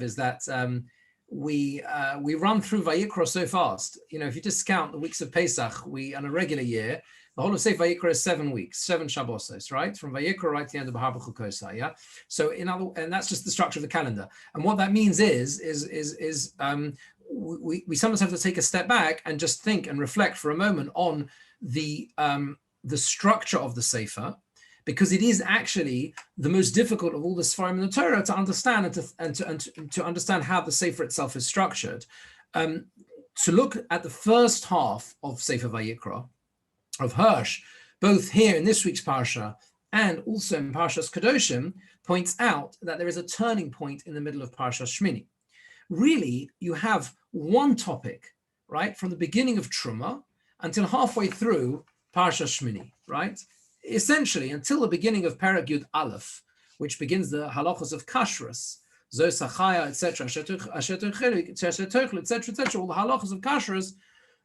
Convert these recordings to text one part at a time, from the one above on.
is that we run through Vayikra so fast. You know, if you discount the weeks of Pesach, on a regular year, the whole of Sefer Vayikra is 7 weeks, 7 Shabbosos, right? From Vayikra right to the end of Bahar B'Chukosa, yeah? So and that's just the structure of the calendar. And what that means is we sometimes have to take a step back and just think and reflect for a moment on the structure of the Sefer, because it is actually the most difficult of all the Sfarim in the Torah to understand and to understand how the Sefer itself is structured. To look at the first half of Sefer Vayikra, of Hirsch, both here in this week's Parsha and also in Parshas Kedoshim, points out that there is a turning point in the middle of Parshas Shemini. Really, you have one topic, right, from the beginning of Truma until halfway through Parshas Shemini, right? Essentially, until the beginning of Perek Yud Aleph, which begins the halachos of kashrus, zosachaya, etc., etc., all the halachos of kashrus,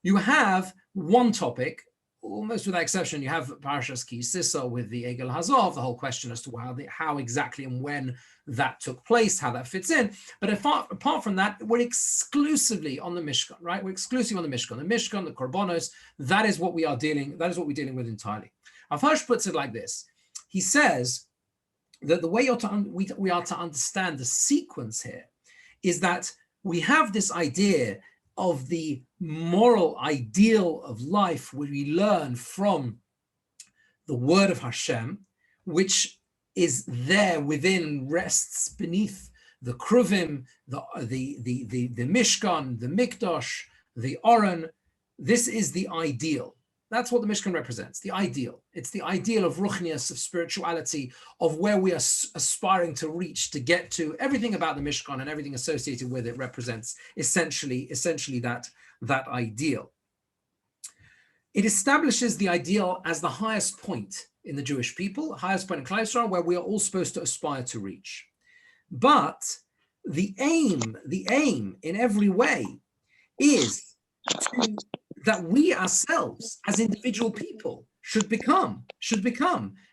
you have one topic. Almost without exception, you have Parshas Ki Sisa with the Egel Hazov, the whole question as to how exactly and when that took place, how that fits in. But apart from that, we're exclusively on the Mishkan, right? We're exclusively on the Mishkan, the Korbanos. That is what we're dealing with entirely. Hirsch puts it like this. He says that the way we are to understand the sequence here is that we have this idea of the moral ideal of life, where we learn from the word of Hashem, which is there within, rests beneath the Kruvim, the Mishkan, the Mikdash, the Aron. This is the ideal. That's what the Mishkan represents, the ideal. It's the ideal of ruchnius, of spirituality, of where we are aspiring to reach, to get to. Everything about the Mishkan and everything associated with it represents essentially that ideal. It establishes the ideal as the highest point in the Jewish people, highest point in Klal Yisrael, where we are all supposed to aspire to reach. But the aim in every way is that we ourselves, as individual people, should become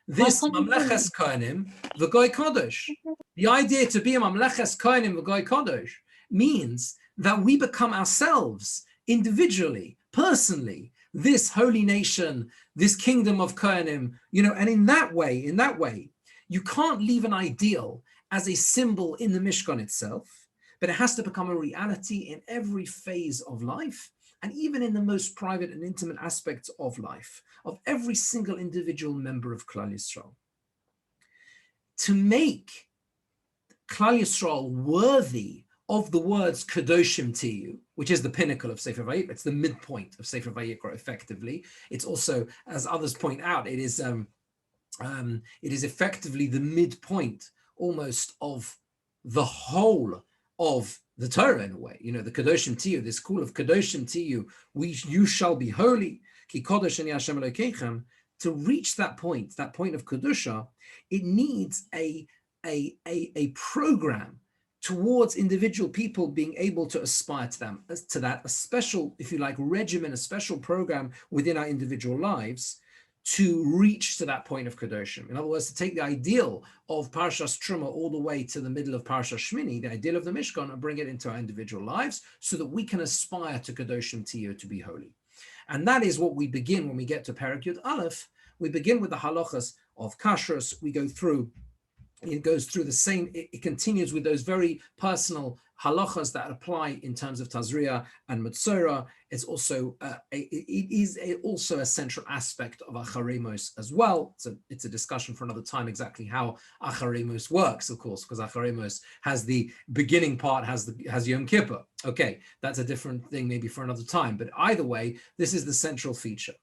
this Mamleches Kohanim v'Goy Kodesh. The idea to be a Mamleches Kohanim v'Goy Kodesh means that we become ourselves, individually, personally, this holy nation, this kingdom of Kohanim, and in that way, you can't leave an ideal as a symbol in the Mishkan itself, but it has to become a reality in every phase of life, and even in the most private and intimate aspects of life, of every single individual member of Klal Yisrael. To make Klal Yisrael worthy of the words Kedoshim Tiyu, which is the pinnacle of Sefer Vayikra, it's the midpoint of Sefer Vayikra effectively. It's also, as others point out, it is effectively the midpoint almost of the whole of the Torah in a way. The Kedoshim Tiyu, this call of Kedoshim Tiyu, you shall be holy, Ki Kodesh Ani Hashem Elokeichem. To reach that point of Kedusha, it needs a program towards individual people being able to aspire to that, a special, if you like, regimen, a special program within our individual lives to reach to that point of Kedoshim. In other words, to take the ideal of Parshas Truma all the way to the middle of Parshas Shemini, the ideal of the Mishkan, and bring it into our individual lives so that we can aspire to Kedoshim Tiyu, to be holy. And that is what we begin when we get to Perek Yud Aleph. We begin with the halachas of kashrus. It goes through the same, it continues with those very personal halachas that apply in terms of Tazria and Metzora. It's also, it is also a central aspect of Acharemos as well. So it's a discussion for another time exactly how Acharemos works, of course, because Acharemos has the beginning part, has Yom Kippur. Okay, that's a different thing maybe for another time. But either way, this is the central feature.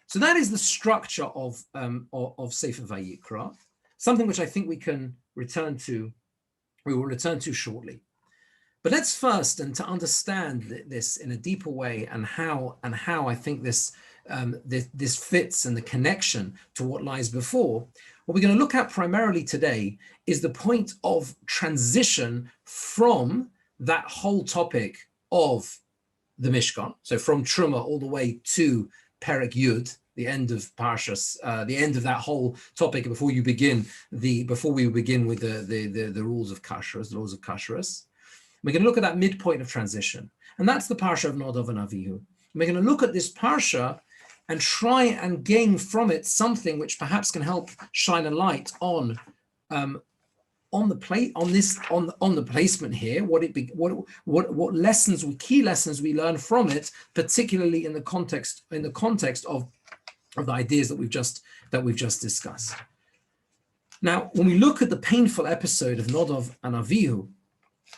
So that is the structure of Sefer Vayikra. Something which I think we will return to shortly. But let's first, and to understand this in a deeper way, and how I think this fits and the connection to what lies before, what we're going to look at primarily today is the point of transition from that whole topic of the Mishkan, so from Truma all the way to Perek Yud, the end of Parshas, the end of that whole topic before we begin with the rules of kashrus, the laws of kashrus. We're going to look at that midpoint of transition. And that's the Parsha of Nadav and Avihu. We're going to look at this Parsha and try and gain from it something which perhaps can help shine a light on the placement here, what lessons, key lessons we learn from it, particularly in the context of the ideas that we've just discussed. Now, when we look at the painful episode of Nadav and Avihu,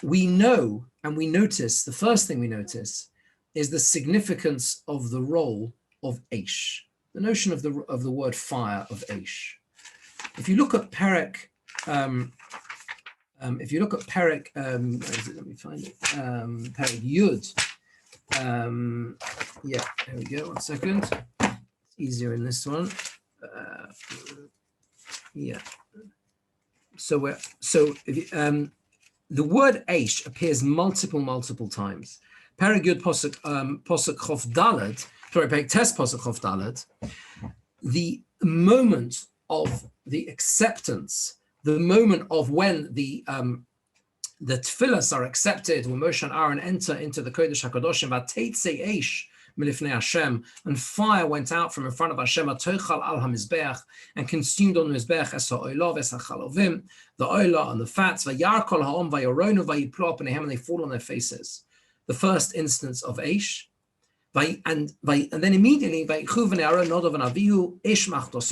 we know and we notice, the first thing we notice is the significance of the role of Aish, the notion of the word fire, of Aish. If you look at Perek, let me find it, Perek Yud. Yeah, there we go, 1 second. It's easier in this one. Yeah. So the word Aish appears multiple times. Perek Yud Posuk Chof Daled, sorry, Perek Tes Posuk Chof Daled, the moment of the acceptance, the moment of when the tefillas are accepted, when Moshe and Aaron enter into the Kodesh HaKadoshim, Vateitze Eish milifnei Hashem, and fire went out from in front of Hashem, Atoichal al HaMizbeach, and consumed on the Mizbeach es ha'olah v'es ha'chalovim, the olah and the fats, v'yar kol ha'om v'yoronu v'yiplo pneihem, and they fall on their faces. The first instance of Eish. And then immediately, so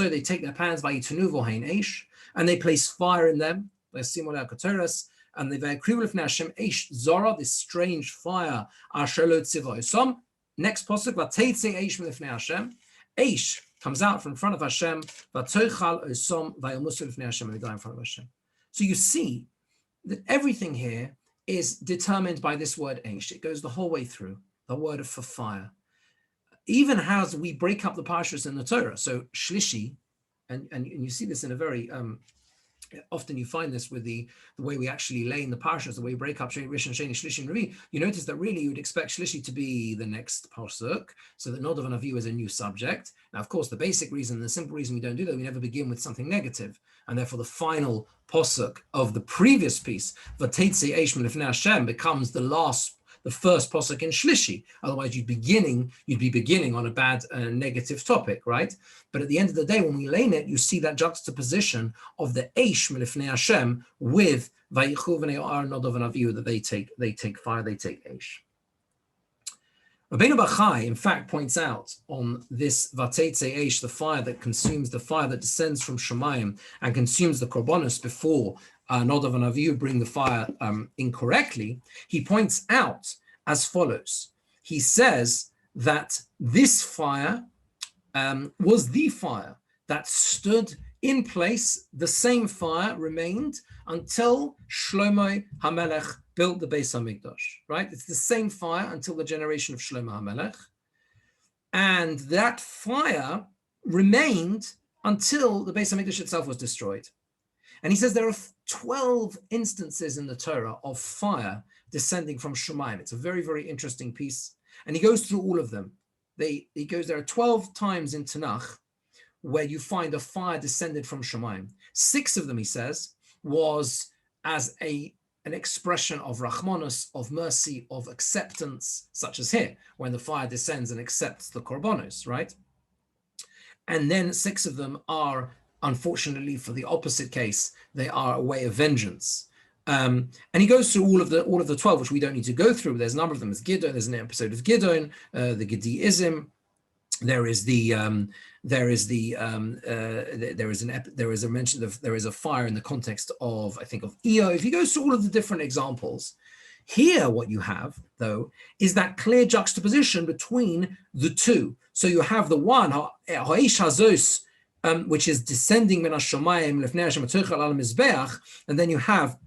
they take their pans, and they place fire in them, and they this strange fire. Next pasuk, Eish comes out from front of Hashem, so you see that everything here is determined by this word Eish. It goes the whole way through. The word for fire. Even as we break up the parshas in the Torah, so Shlishi, and you see this in a very, often you find this with the way we actually lay in the parshas, the way we break up Rishon, Sheni, Shlishi, and Rabbi, you notice that really you would expect Shlishi to be the next pasuk, so that Nadav and Avihu is a new subject. Now, of course, the basic reason, the simple reason we don't do that, we never begin with something negative, and therefore the final pasuk of the previous piece, Vateitze Eish milifnei Hashem, becomes the first pasuk in Shlishi. Otherwise, you'd be beginning on a bad, negative topic, right? But at the end of the day, when we lay in it, you see that juxtaposition of the Eish milifnei Hashem with Vayichu v'nei Ar Nadav and Avihu, that they take fire, they take Eish. Rabbeinu Bachai, in fact, points out on this Vateitze Eish, the fire that descends from Shemayim and consumes the korbanos before Nadav and Avihu bring the fire incorrectly. He points out as follows. He says that this fire was the fire that stood in place. The same fire remained until Shlomo HaMelech built the Beis HaMikdash, right? It's the same fire until the generation of Shlomo HaMelech. And that fire remained until the Beis HaMikdash itself was destroyed. And he says there are 12 instances in the Torah of fire descending from Shemayim. It's a very, very interesting piece. And he goes through all of them. There are 12 times in Tanakh where you find a fire descended from Shemayim. 6 of them, he says, was as an expression of Rachmanos, of mercy, of acceptance, such as here, when the fire descends and accepts the korbanos, right? And then 6 of them are, unfortunately, for the opposite case, they are a way of vengeance. And he goes through all of the 12, which we don't need to go through. There's a number of them. There's Gidon. There's an episode of Gidon, the Gediism. There is a mention of, there is a fire in the context of, I think, of Eo. If you go through all of the different examples, here what you have, though, is that clear juxtaposition between the two. So you have the one, Ha'esh Hazos, which is descending min hashamayim lefnei Hashem atoichal al mizbeach, and then you have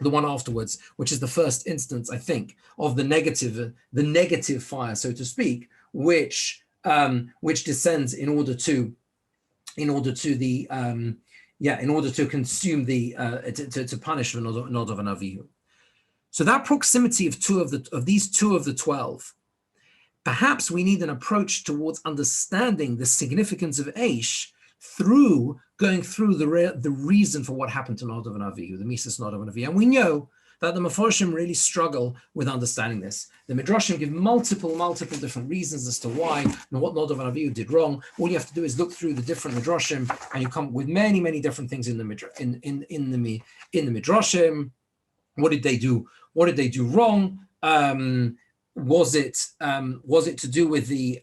the one afterwards, which is the first instance, I think, of the negative fire, so to speak, which descends in order to consume to punish the Nadav and Avihu. So that proximity of these two of the 12, perhaps we need an approach towards understanding the significance of Eish through going through the reason for what happened to Nadav and Avihu, the Mises Nadav and Avihu. And we know that the Mefarshim really struggle with understanding this. The Midrashim give multiple different reasons as to why and what Nadav and Avihu did wrong. All you have to do is look through the different Midrashim, and you come up with many different things in the Midrashim. What did they do? What did they do wrong? Was it to do with the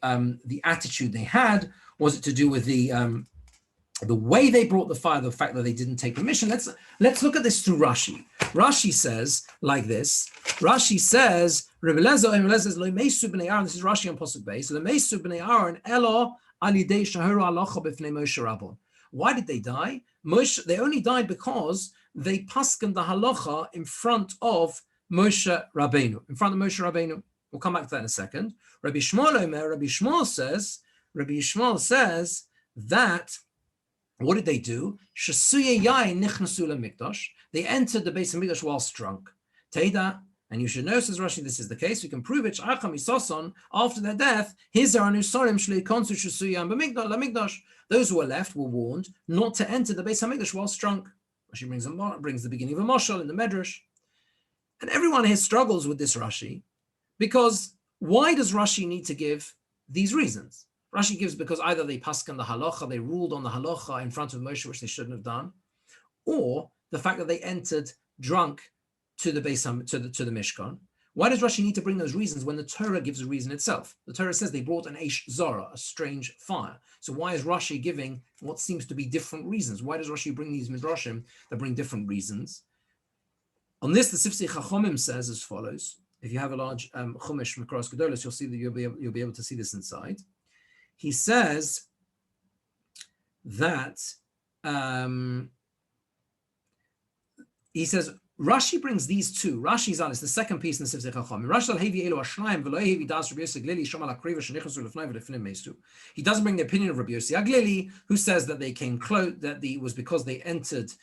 attitude they had? Was it to do with the way they brought the fire, the fact that they didn't take permission? Let's look at this through Rashi. Rashi says like this. Rashi says, this is Rashi on Pasuk Beis. Why did they die? They only died because they paskened the halacha in front of Moshe Rabbeinu. We'll come back to that in a second. Rabbi Shmuel says that, what did they do? They entered the Beis Hamikdash whilst drunk. Teida, and you should know, says Rashi, this is the case. We can prove it. After their death, those who were left were warned not to enter the Beis Hamikdash whilst drunk. Rashi brings the beginning of a mashal in the Medrash. And everyone here struggles with this Rashi, because why does Rashi need to give these reasons? Rashi gives because either they paskan the halacha, they ruled on the halacha in front of Moshe, which they shouldn't have done, or the fact that they entered drunk to the Mishkan. Why does Rashi need to bring those reasons when the Torah gives a reason itself? The Torah says they brought an eish zara, a strange fire. So why is Rashi giving what seems to be different reasons? Why does Rashi bring these midrashim that bring different reasons? On this, the Sifsei Chachomim says as follows. If you have a large Chumash Mikras Gedolos, you'll see that you'll be able to see this inside. He says that Rashi brings these two. Rashi's on, it's the second piece in the Sifsei Chachomim. Rashi hevi elu hashnaim v'lo hevi das Rabbi Yossi Aglili shom al akriva shenichasu lefnei v'lefnim meistu. He doesn't bring the opinion of Rabbi Yossi Aglili, who says that they came close, that it was because they entered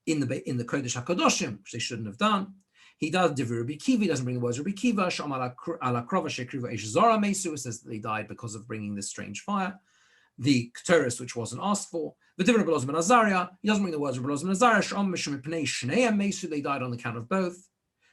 in the Kodesh HaKadoshim, which they shouldn't have done. He does Divrei Rabbi Kiva. He doesn't bring the words Rabbi Kiva. Shom ala krova shekriva eish zara meisu. It says that they died because of bringing this strange fire. The Keteris, which wasn't asked for. The Divrei Rabbi Elazar ben Azariah. He doesn't bring the words Rabbi Elazar ben Azariah. Shom mishum mipnei shneim meisu. They died on the count of both.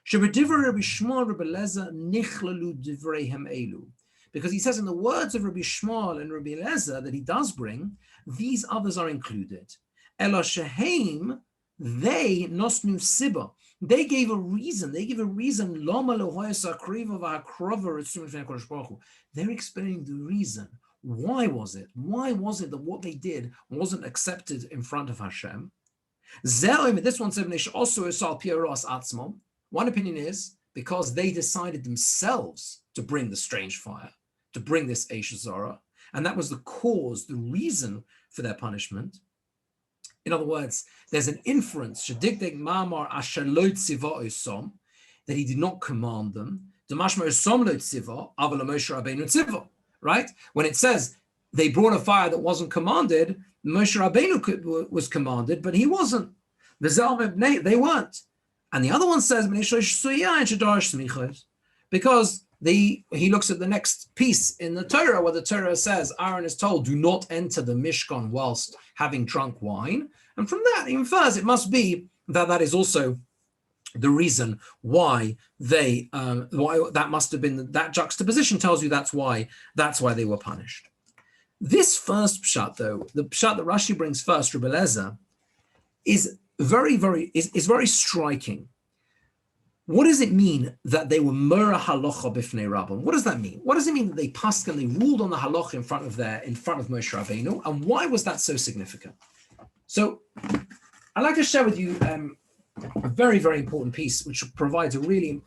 Shebedivrei Rabbi Shmuel Rabbi Elazar nichlalu divreihem elu. Because he says in the words of Rabbi Shmuel and Rabbi Elazar that he does bring, these others are included. Ela sheheim, they nosnu sibah. They gave a reason. They're explaining the reason. Why was it? Why was it that what they did wasn't accepted in front of Hashem? This one said, one opinion is because they decided themselves to bring the strange fire, to bring this Eish Zara, and that was the cause, the reason for their punishment. In other words, there's an inference that he did not command them. Right? When it says they brought a fire that wasn't commanded, Moshe Rabbeinu was commanded, but he wasn't. They weren't. And the other one says because he looks at the next piece in the Torah where the Torah says Aaron is told, do not enter the Mishkan whilst having drunk wine. And from that he infers it must be that is also the reason why they, why that must have been, that juxtaposition tells you that's why they were punished. This first pshat though, the pshat that Rashi brings first, Rabbi Elazar, is very striking. What does it mean that they were mura halacha b'fnei Rabbon? What does that mean? What does it mean that they paskan, they ruled on the halacha in front of Moshe Rabbeinu? And why was that so significant? So I'd like to share with you a very, very important piece, which provides a really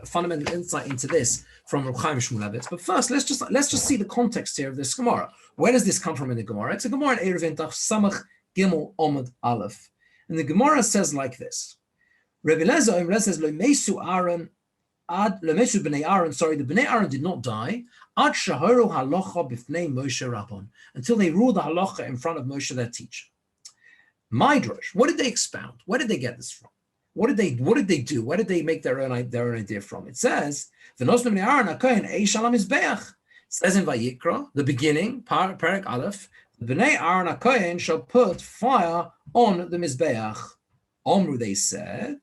fundamental insight into this from Reb Chaim Shmulevitz. But first, let's just see the context here of this Gemara. Where does this come from in the Gemara? It's a Gemara in Eruvin Taf Samach Gimel Omid Aleph, and the Gemara says like this. Rabbi Elazar says, the Bnei Aaron did not die ad shaharu halacha b'fnei Moshe Rabban, until they ruled the halacha in front of Moshe, their teacher. Midrash, what did they expound? Where did they get this from? What did they do? Where did they make their own idea from? It says, V'nos b'nei Aaron hakohen eish al hamizbeach. It says in Vayikra, the beginning, Perek Aleph, the Bnei Aaron hakohen shall put fire on the mizbeach. Omru they said,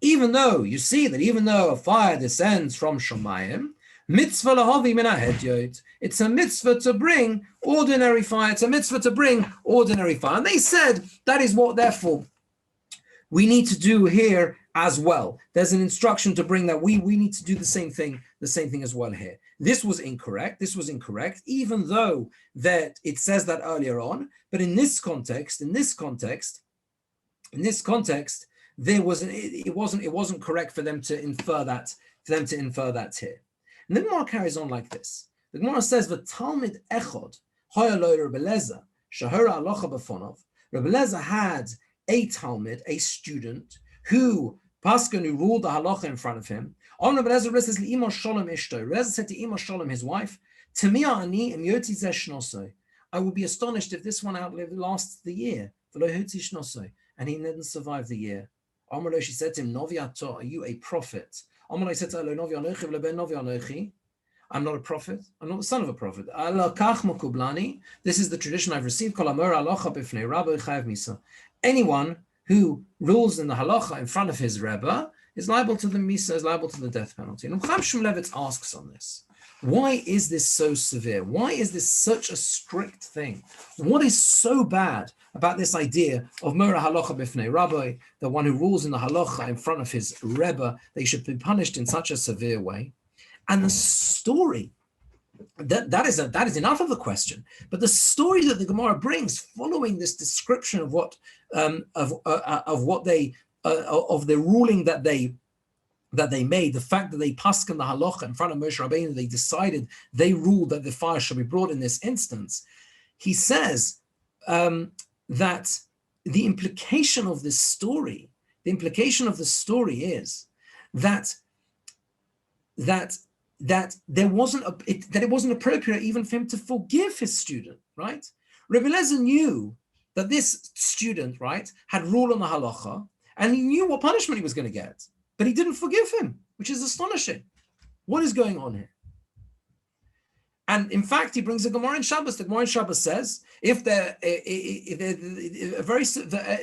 Even though you see that even though a fire descends from Shomayim, mitzvah lahavi min hahedyot. It's a mitzvah to bring ordinary fire. It's a mitzvah to bring ordinary fire. And they said that is what, therefore, we need to do here as well. There's an instruction to bring that. We need to do the same thing as well here. This was incorrect, even though that it says that earlier on. But in this context, there wasn't. It wasn't correct for them to infer that. Here. And then the Gemara carries on like this. The Gemara says, "V'talmid echad hayaloi Rebbe Lezer shahara alocha b'fonov." Rebbe Lezer had a talmid, a student who Paskin, who ruled the halacha in front of him. Rebbe Lezer says, "L'imo shalom ishto." Rebbe Lezer said to Imo Shalom, his wife, "Tamia ani im yotzi zeh shnosoi." I will be astonished if this one lasts the year. V'lo yotzi shnosoi, and he didn't survive the year. Amar, she said to him, "Novi ato, are you a prophet?" Amar said to her, "Novi anochi v'lo ben novi anochi." I'm not a prophet. I'm not the son of a prophet. This is the tradition I've received. Anyone who rules in the halacha in front of his rebbe is liable to the misa, is liable to the death penalty. And Chaim Shmulevitz asks on this, why is this so severe? Why is this such a strict thing? What is so bad about this idea of Mora halacha b'fnei rabbi, the one who rules in the halacha in front of his rebbe, they should be punished in such a severe way? And the story, that is enough of the question. But the story that the Gemara brings, following this description of what the ruling that they made, the fact that they pasken the halacha in front of Moshe Rabbeinu, they ruled that the fire should be brought in this instance. He says that the implication of the story is that it wasn't appropriate even for him to forgive his student, right? Rebbe Lezer knew that this student, right, had ruled on the halacha, and he knew what punishment he was going to get, but he didn't forgive him, which is astonishing. What is going on here? And in fact, he brings a Gemara in Shabbos. The Gemara in Shabbos says, it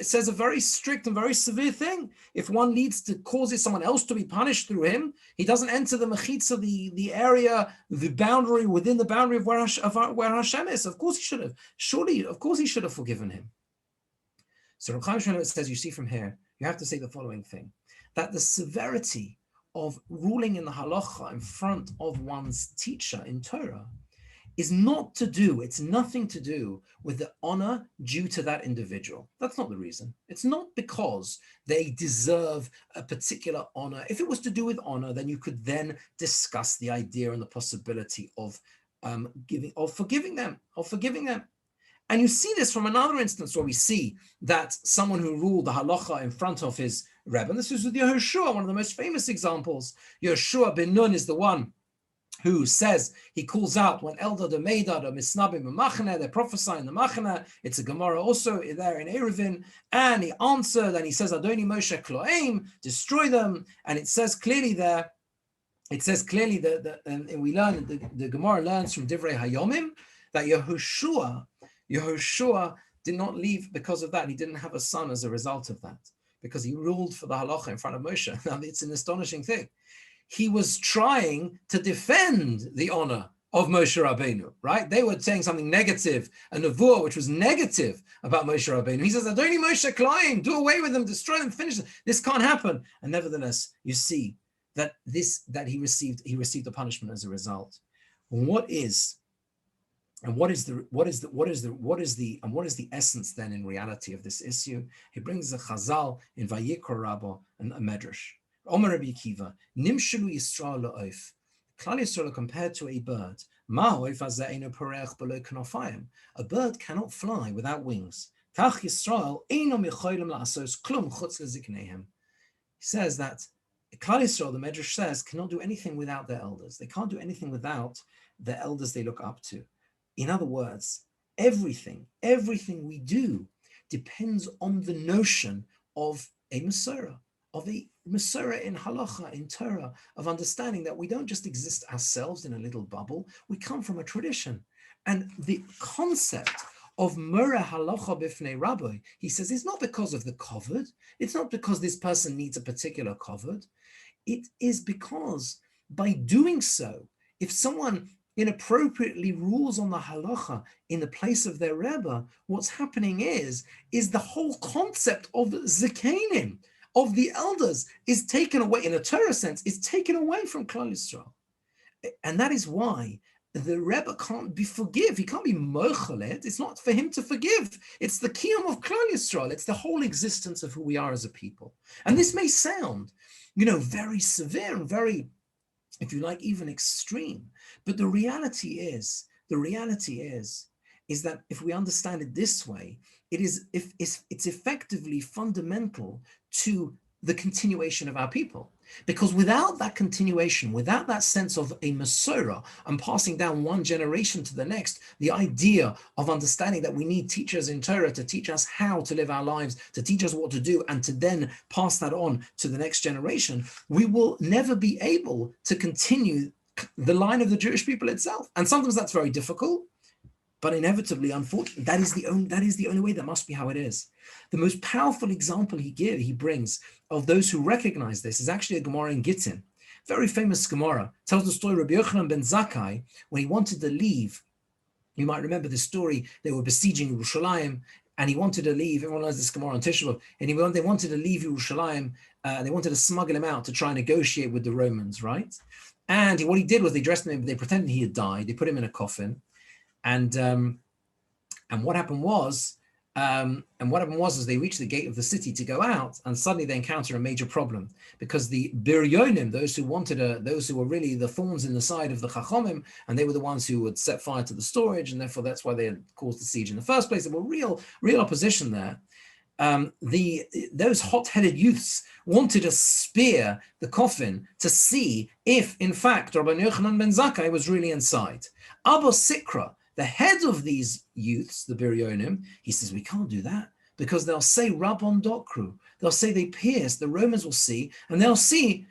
says a very strict and very severe thing. If one causes someone else to be punished through him, he doesn't enter the mechitza, the area, the boundary within the boundary of where Hashem is. Of course he should have. Surely, of course he should have forgiven him. So Reb Chaim Shmulevitz says, you see from here, you have to say the following thing, that the severity of ruling in the halacha in front of one's teacher in Torah it's nothing to do with the honor due to that individual. That's not the reason. It's not because they deserve a particular honor. If it was to do with honor, then you could then discuss the idea and the possibility of forgiving them. And you see this from another instance where we see that someone who ruled the halacha in front of his rebbe, and this is with Yehoshua, one of the most famous examples. Yehoshua ben Nun is the one who says, he calls out when Eldad or Meidad or Misnabim Machane, they're prophesying the Machane. It's a Gemara also there in Eruvin, and he answered and he says, Adoni Moshe Kloim, destroy them. And it says clearly there, and we learn, the Gemara learns from Divrei Hayomim that Yehoshua did not leave because of that. He didn't have a son as a result of that, because he ruled for the halacha in front of Moshe. Now, it's an astonishing thing. He was trying to defend the honor of Moshe Rabbeinu, right? They were saying something negative, a nevuah which was negative about Moshe Rabbeinu. He says, Adoni Moshe Klein, do away with them, destroy them, finish them. This can't happen. And nevertheless, you see that he received the punishment as a result. What is the essence then in reality of this issue? He brings a chazal in Vayikra Rabbah and a medrash. Omer Rabbi Akiva, Nimshelu Yisrael la'oif. Klal Yisrael are compared to a bird. Ma'oif hazeh eino poreach b'lo knofayim. A bird cannot fly without wings. Kach Yisrael eino mecholim la'asos klum chutz lezikneihem. He says that Klal Yisrael, the medrash says, cannot do anything without their elders. They can't do anything without the elders they look up to. In other words, everything we do depends on the notion of a Masorah, in halacha, in Torah, of understanding that we don't just exist ourselves in a little bubble, we come from a tradition. And the concept of Mura Halacha Bifnei Rabbi, he says it's not because of the kovod. It's not because this person needs a particular kovod. It is because by doing so, if someone inappropriately rules on the halacha in the place of their Rebbe, what's happening is the whole concept of zekanim, of the elders, is taken away, in a Torah sense, is taken away from Klal Yisrael. And that is why the Rebbe can't forgive. He can't be mochalet. It's not for him to forgive. It's the kiyum of Klal Yisrael. It's the whole existence of who we are as a people. And this may sound, very severe and very, if you like, even extreme. But the reality is that if we understand it this way, it's effectively fundamental to the continuation of our people. Because without that continuation, without that sense of a Masorah and passing down one generation to the next, the idea of understanding that we need teachers in Torah to teach us how to live our lives, to teach us what to do, and to then pass that on to the next generation, we will never be able to continue the line of the Jewish people itself. And sometimes that's very difficult, but inevitably, unfortunately, that is the only way. That must be how it is. The most powerful example he brings of those who recognize this is actually a Gemara in Gittin. Very famous Gemara. Tells the story of Rabbi Yochanan ben Zakkai, when he wanted to leave. You might remember the story. They were besieging Yerushalayim, and he wanted to leave. Everyone knows this Gemara on Tisha B'Av. And they wanted to leave Yerushalayim. They wanted to smuggle him out to try and negotiate with the Romans, right? And what he did was they dressed him, they pretended he had died. They put him in a coffin. And what happened was, as they reached the gate of the city to go out, and suddenly they encounter a major problem, because the Biryonim, those who were really the thorns in the side of the Chachomim, and they were the ones who would set fire to the storage, and therefore that's why they had caused the siege in the first place. There were real opposition there. Those hot-headed youths wanted to spear the coffin to see if, in fact, Rabbi Yochanan ben Zakkai was really inside. Abba Sikra, the head of these youths, the Biryonim, he says, we can't do that, because they'll say Rabban Dokru. They'll say they pierced, the Romans will see, and they'll say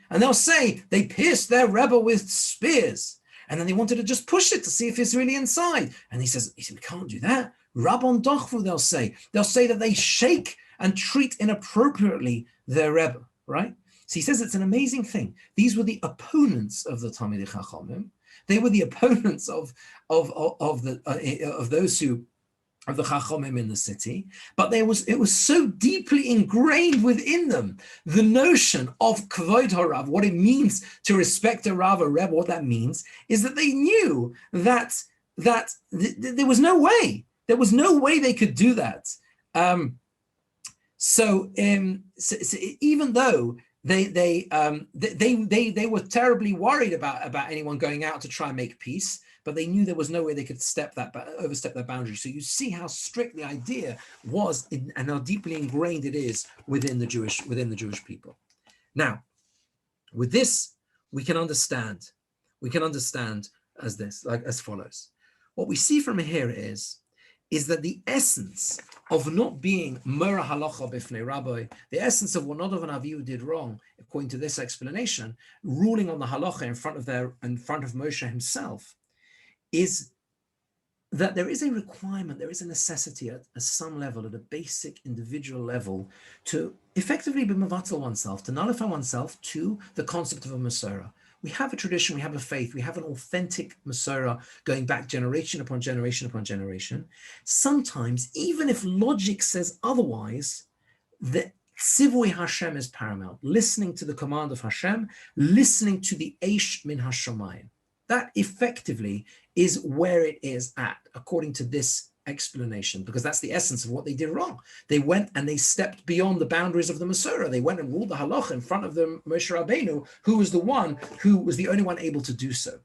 they pierced their Rebbe with spears. And then they wanted to just push it to see if it's really inside. And he said, we can't do that. Rabban Dokru, they'll say. They'll say that they shake and treat inappropriately their Rebbe, right? So he says it's an amazing thing. These were the opponents of the Talmidei Chachamim. They were the opponents of the Chachamim in the city, but it was so deeply ingrained within them, the notion of Kvod HaRav, what it means to respect a Rav, a Rebbe. What that means is that they knew that there was no way they could do that. So even though they were terribly worried about anyone going out to try and make peace, but they knew there was no way they could overstep that boundary. So you see how strict the idea was, and how deeply ingrained it is within the Jewish people. Now, with this, we can understand as follows. What we see from here is that the essence of not being Mora Halacha Bifnei Rabbi, the essence of what Nadav and Avihu did wrong, according to this explanation, ruling on the halacha in front of Moshe himself, is that there is a requirement, there is a necessity at some level, at a basic individual level, to effectively be mevatel oneself, to nullify oneself to the concept of a Masorah. We have a tradition, we have a faith, we have an authentic Masorah going back generation upon generation upon generation. Sometimes, even if logic says otherwise, the Tzivui Hashem is paramount. Listening to the command of Hashem, listening to the Eish min Hashamayim. That effectively is where it is at, according to this explanation, because that's the essence of what they did wrong. They went and they stepped beyond the boundaries of the Masorah. They went and ruled the halacha in front of the Moshe Rabbeinu, who was the only one able to do so.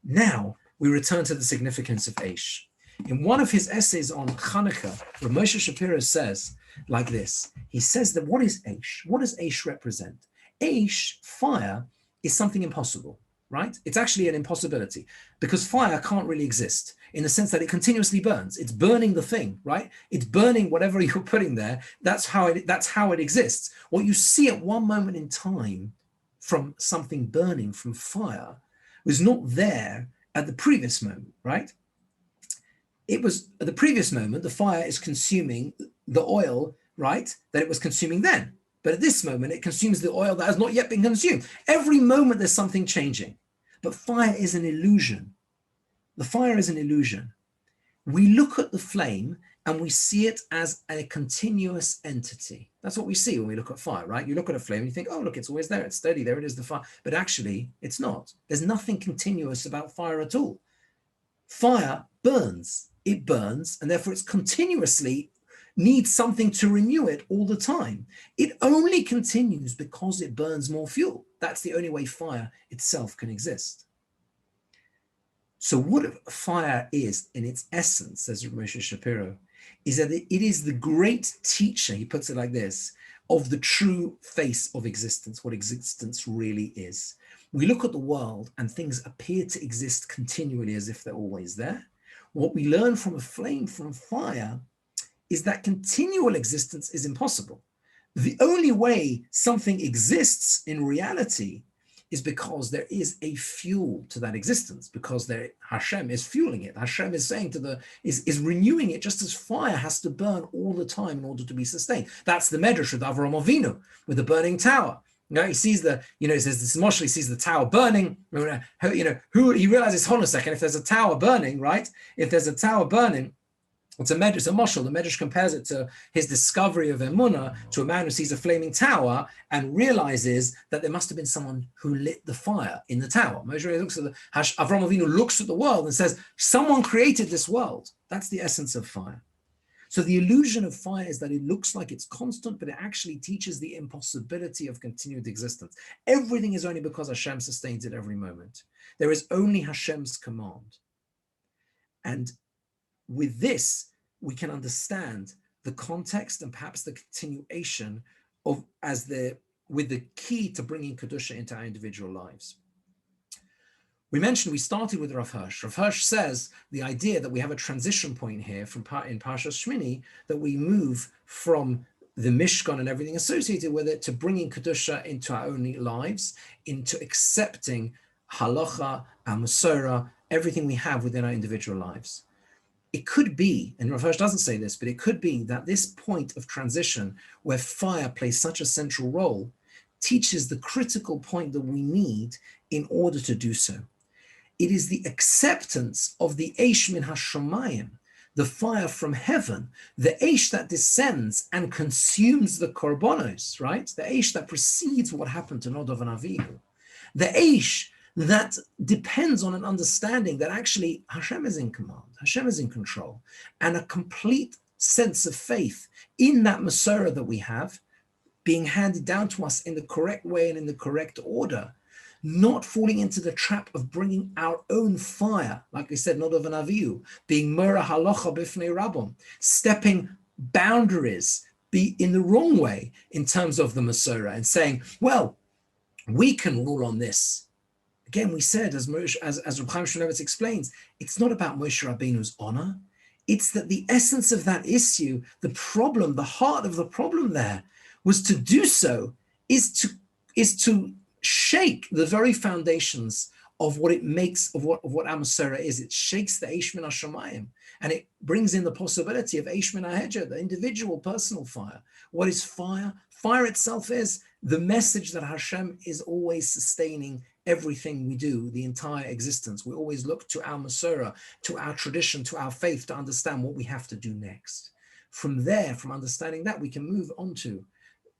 Now we return to the significance of Eish. In one of his essays on Chanukah, Rav Moshe Shapiro says like this. He says that what is Eish? What does Eish represent? Eish, fire, is something impossible, right? It's actually an impossibility, because fire can't really exist in the sense that it continuously burns. It's burning the thing, right? It's burning whatever you're putting there. That's how it exists. What you see at one moment in time from something burning, from fire, was not there at the previous moment, right? It was at the previous moment, the fire is consuming the oil, right, that it was consuming then. But at this moment, it consumes the oil that has not yet been consumed. Every moment there's something changing. But fire is an illusion. The fire is an illusion. We look at the flame and we see it as a continuous entity. That's what we see when we look at fire, right? You look at a flame and you think, oh, look, it's always there. It's steady. There it is, the fire. But actually, it's not. There's nothing continuous about fire at all. Fire burns. It burns, and therefore it's continuously needs something to renew it all the time. It only continues because it burns more fuel. That's the only way fire itself can exist. So what fire is in its essence, says Moshe Shapiro, is that it is the great teacher, he puts it like this, of the true face of existence, what existence really is. We look at the world and things appear to exist continually as if they're always there. What we learn from a flame, from fire, is that continual existence is impossible. The only way something exists in reality is because there is a fuel to that existence, because Hashem is fueling it. Hashem is saying is renewing it, just as fire has to burn all the time in order to be sustained. That's the Medrash with Avraham Avinu, with the burning tower. He sees it says this Moshe, he sees the tower burning. He realizes, hold on a second, if there's a tower burning, right? If there's a tower burning, it's a Medrash, a Moshel. The Medrash compares it to his discovery of Emunah, to a man who sees a flaming tower and realizes that there must have been someone who lit the fire in the tower. Moshe looks at Avraham Avinu looks at the world and says, someone created this world. That's the essence of fire. So the illusion of fire is that it looks like it's constant, but it actually teaches the impossibility of continued existence. Everything is only because Hashem sustains it every moment. There is only Hashem's command. And with this, we can understand the context and perhaps the continuation of with the key to bringing Kedusha into our individual lives. We started with Rav Hirsch. Rav Hirsch says the idea that we have a transition point here in Parshas Shemini, that we move from the Mishkan and everything associated with it to bringing Kedusha into our own lives, into accepting halacha and Masorah, everything we have within our individual lives. It could be, and Rav Hirsch doesn't say this, but it could be that this point of transition where fire plays such a central role teaches the critical point that we need in order to do so. It is the acceptance of the Eish min hashamayim, the fire from heaven, the Eish that descends and consumes the korbanos, right? The Eish that precedes what happened to Nadav and Avihu. The Eish that depends on an understanding that actually Hashem is in command, Hashem is in control, and a complete sense of faith in that Masorah that we have being handed down to us in the correct way and in the correct order, not falling into the trap of bringing our own fire, like we said, Nadav and Avihu, being Mura Halacha Bifnei Rabbim, stepping boundaries, be in the wrong way in terms of the Masorah and saying, well, we can rule on this. Again, we said, as Reb Chaim Shmulevitz explains, it's not about Moshe Rabbeinu's honor. It's that the essence of that issue, the problem, the heart of the problem there, was to do so is to shake the very foundations of what it makes, of what our Masorah is. It shakes the Eish min hashamayim, and it brings in the possibility of Eish min hahejer, the individual personal fire. What is fire? Fire itself is the message that Hashem is always sustaining everything we do, the entire existence. We always look to our Masorah, to our tradition, to our faith to understand what we have to do next. From there, from understanding that, we can move on to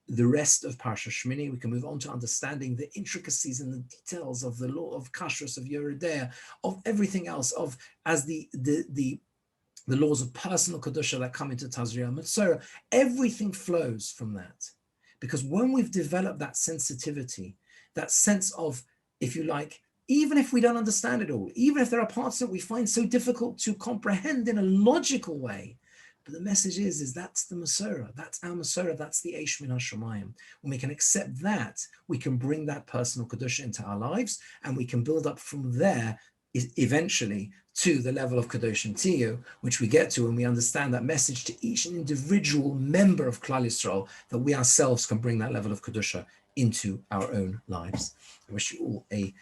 the rest of Parsha Shemini. We can move on to understanding the intricacies and the details of the law of kashrus, of Yeridea, of everything else, of as the laws of personal kedusha that come into Tazria Masorah. Everything flows from that, because when we've developed that sensitivity, that sense of, if you like, even if we don't understand it all, even if there are parts that we find so difficult to comprehend in a logical way, but the message is that's the Masorah, that's our Masorah, that's the Eish min hashamayim. When we can accept that, we can bring that personal kedusha into our lives, and we can build up from there eventually to the level of Kedoshim Tiyu, which we get to when we understand that message to each individual member of Klal Yisrael, that we ourselves can bring that level of kedusha into our own lives. I wish you all a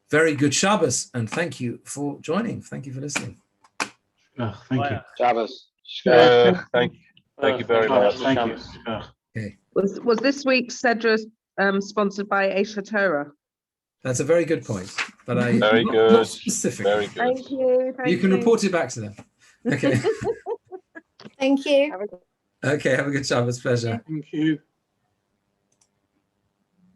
very good Shabbos, and thank you for joining. Thank you for listening. Oh, thank you. Shabbos. Thank you very much. Thank you. Okay. Was this week's Sedra sponsored by Aisha Torah? That's a very good point, but Very not good. specific. Very good. Thank you. You can report it back to them. Okay. Thank you. Okay. Have a good Shabbos. Pleasure. Thank you.